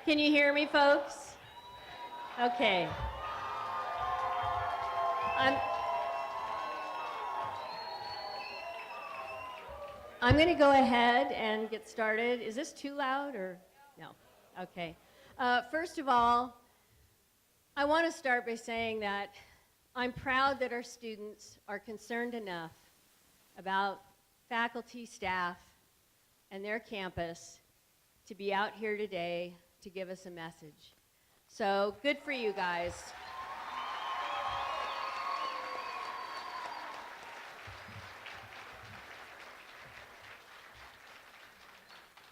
Can you hear me, folks? Okay. I'm going to go ahead and get started. Is this too loud or no? Okay. First of all, I want to start by saying that I'm proud that our students are concerned enough about faculty, staff, and their campus to be out here today to give us a message. So good for you guys.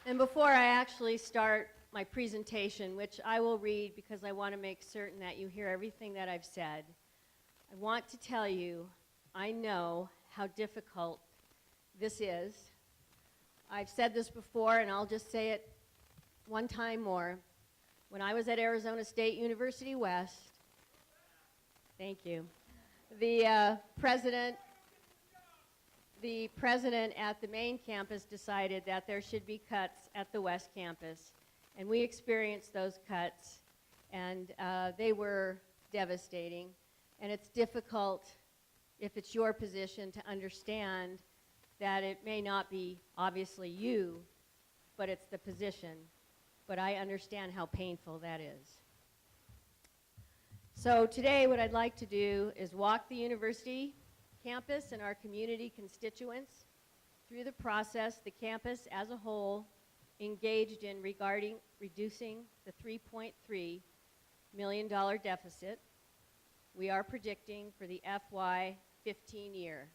And before I actually start my presentation, which I will read because I want to make certain that you hear everything that I've said, I want to tell you, I know how difficult this is. I've said this before, and I'll just say it one time more. When I was at Arizona State University West, thank you, the president at the main campus decided that there should be cuts at the West campus. And we experienced those cuts, and they were devastating. And it's difficult, if it's your position, to understand that it may not be obviously you, but it's the position. But I understand how painful that is. So today what I'd like to do is walk the university campus and our community constituents through the process the campus as a whole engaged in regarding reducing the $3.3 million deficit we are predicting for the FY15 year.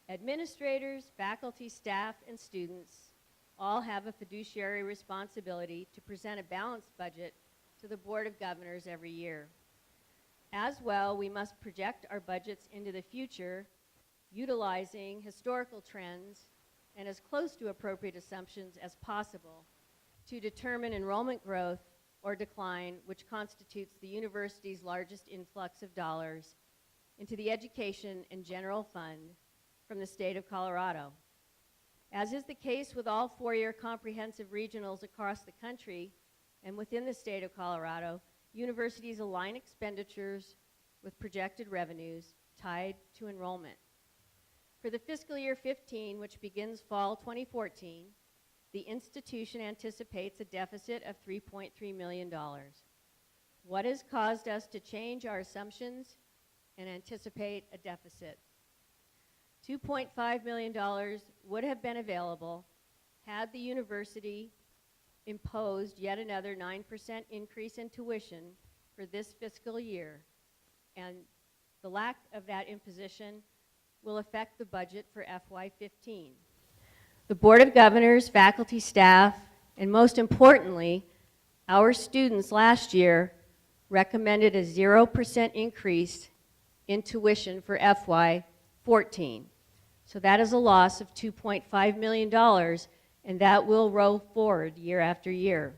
Administrators, faculty, staff, and students all have a fiduciary responsibility to present a balanced budget to the Board of Governors every year. As well, we must project our budgets into the future, utilizing historical trends and as close to appropriate assumptions as possible to determine enrollment growth or decline, which constitutes the university's largest influx of dollars into the education and general fund from the state of Colorado. As is the case with all four-year comprehensive regionals across the country and within the state of Colorado, universities align expenditures with projected revenues tied to enrollment. For the fiscal year 15, which begins fall 2014, the institution anticipates a deficit of $3.3 million. What has caused us to change our assumptions and anticipate a deficit? $2.5 million would have been available had the university imposed yet another 9% increase in tuition for this fiscal year, and the lack of that imposition will affect the budget for FY15. The Board of Governors, faculty, staff, and most importantly, our students last year recommended a 0% increase in tuition for FY14. So that is a loss of $2.5 million, and that will roll forward year after year.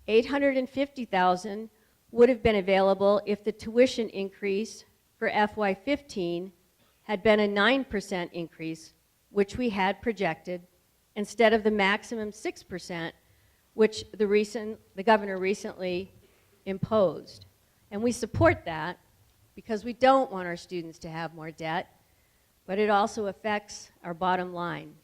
$850,000 would have been available if the tuition increase for FY15 had been a 9% increase, which we had projected, instead of the maximum 6%, which the governor recently imposed. And we support that because we don't want our students to have more debt, but it also affects our bottom line.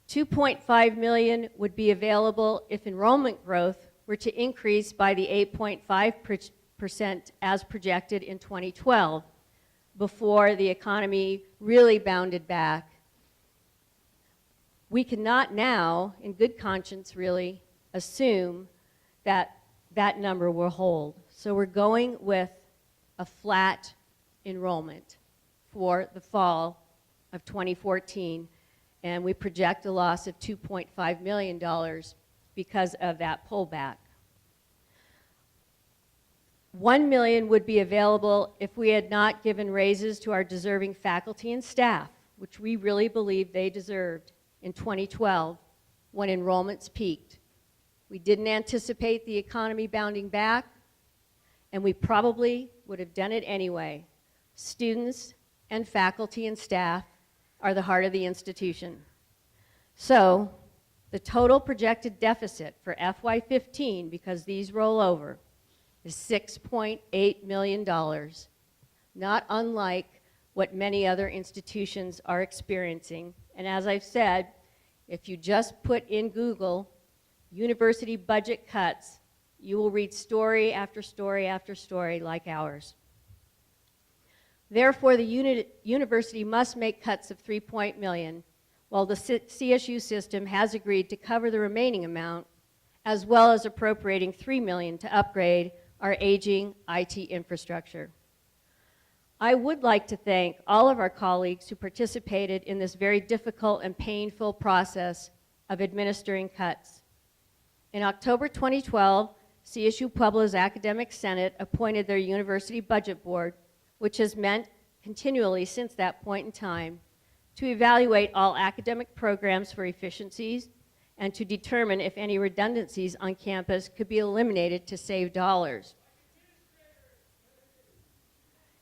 $2.5 million would be available if enrollment growth were to increase by the 8.5% as projected in 2012, before the economy really bounded back. We cannot now, in good conscience really, assume that that number will hold. So we're going with a flat enrollment for the fall of 2014, and we project a loss of $2.5 million because of that pullback. $1 million would be available if we had not given raises to our deserving faculty and staff, which we really believe they deserved in 2012 when enrollments peaked. We didn't anticipate the economy bounding back, and we probably would have done it anyway. Students and faculty and staff are the heart of the institution. So The total projected deficit for FY15, because these roll over, is $6.8 million, not unlike what many other institutions are experiencing. And as I've said, if you just put in Google university budget cuts, you will read story after story after story like ours. Therefore, the university must make cuts of $3 million, while the CSU system has agreed to cover the remaining amount, as well as appropriating $3 million to upgrade our aging IT infrastructure. I would like to thank all of our colleagues who participated in this very difficult and painful process of administering cuts. In October 2012, CSU-Pueblo's Academic Senate appointed their University Budget Board, which has met continually since that point in time, to evaluate all academic programs for efficiencies and to determine if any redundancies on campus could be eliminated to save dollars.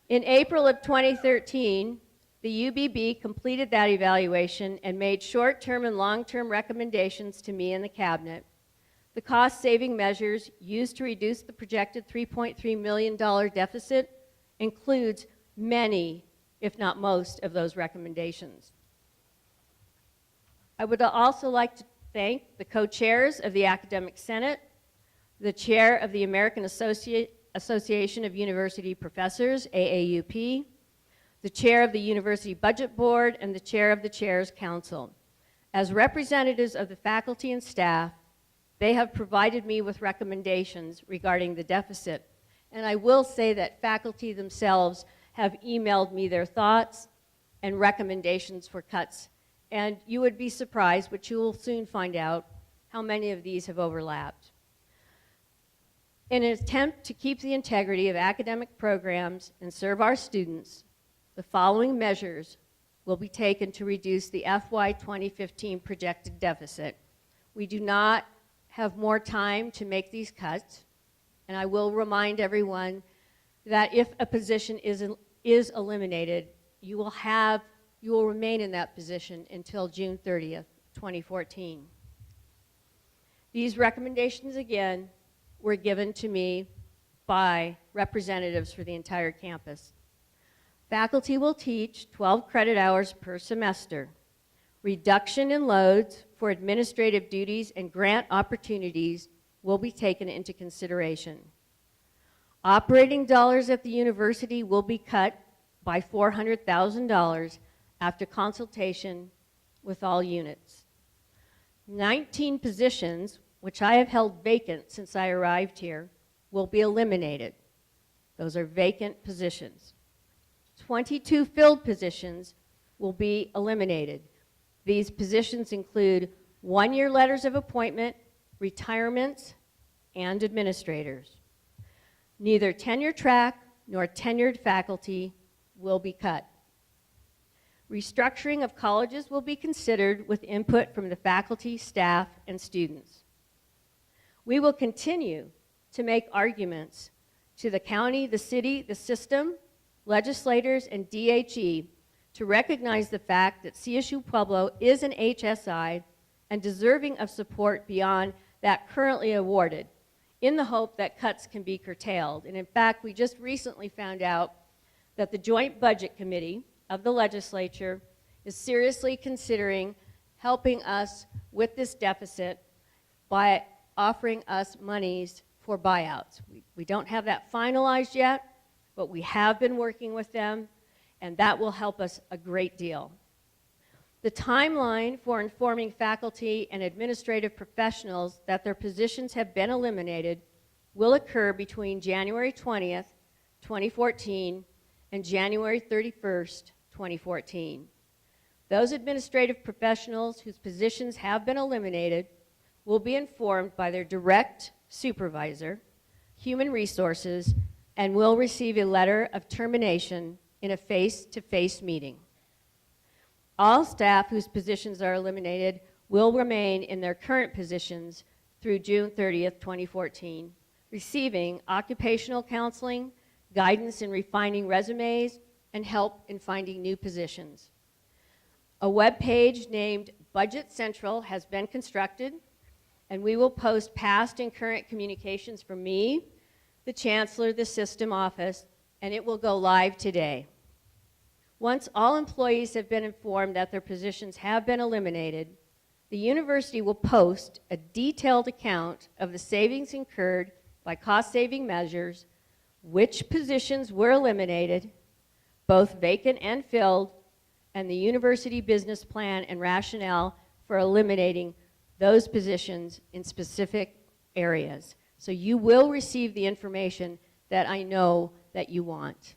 In April of 2013, the UBB completed that evaluation and made short-term and long-term recommendations to me and the cabinet. The cost-saving measures used to reduce the projected $3.3 million deficit includes many, if not most, of those recommendations. I would also like to thank the co-chairs of the Academic Senate, the chair of the American Association of University Professors, AAUP, the chair of the University Budget Board, and the chair of the Chairs Council. As representatives of the faculty and staff, they have provided me with recommendations regarding the deficit. And I will say that faculty themselves have emailed me their thoughts and recommendations for cuts. And you would be surprised, but you will soon find out how many of these have overlapped. In an attempt to keep the integrity of academic programs and serve our students, the following measures will be taken to reduce the FY 2015 projected deficit. We do not have more time to make these cuts, and I will remind everyone that if a position is eliminated, you will remain in that position until June 30th, 2014. These recommendations, again, were given to me by representatives for the entire campus. Faculty will teach 12 credit hours per semester. Reduction in loads for administrative duties and grant opportunities will be taken into consideration. Operating dollars at the university will be cut by $400,000 after consultation with all units. 19 positions, which I have held vacant since I arrived here, will be eliminated. Those are vacant positions. 22 filled positions will be eliminated. These positions include one-year letters of appointment, retirements, and administrators. Neither tenure track nor tenured faculty will be cut. Restructuring of colleges will be considered with input from the faculty, staff, and students. We will continue to make arguments to the county, the city, the system, legislators, and DHE to recognize the fact that CSU-Pueblo is an HSI and deserving of support beyond that currently awarded, in the hope that cuts can be curtailed. And in fact, we just recently found out that the Joint Budget Committee of the legislature is seriously considering helping us with this deficit by offering us monies for buyouts. We don't have that finalized yet, but we have been working with them, and that will help us a great deal. The timeline for informing faculty and administrative professionals that their positions have been eliminated will occur between January 20th, 2014 and January 31st, 2014. Those administrative professionals whose positions have been eliminated will be informed by their direct supervisor, human resources, and will receive a letter of termination in a face-to-face meeting. All staff whose positions are eliminated will remain in their current positions through June 30th, 2014, receiving occupational counseling, guidance in refining resumes, and help in finding new positions. A web page named Budget Central has been constructed, and we will post past and current communications from me, the Chancellor, the System Office, and it will go live today. Once all employees have been informed that their positions have been eliminated, the university will post a detailed account of the savings incurred by cost-saving measures, which positions were eliminated, both vacant and filled, and the university business plan and rationale for eliminating those positions in specific areas. So you will receive the information that I know that you want.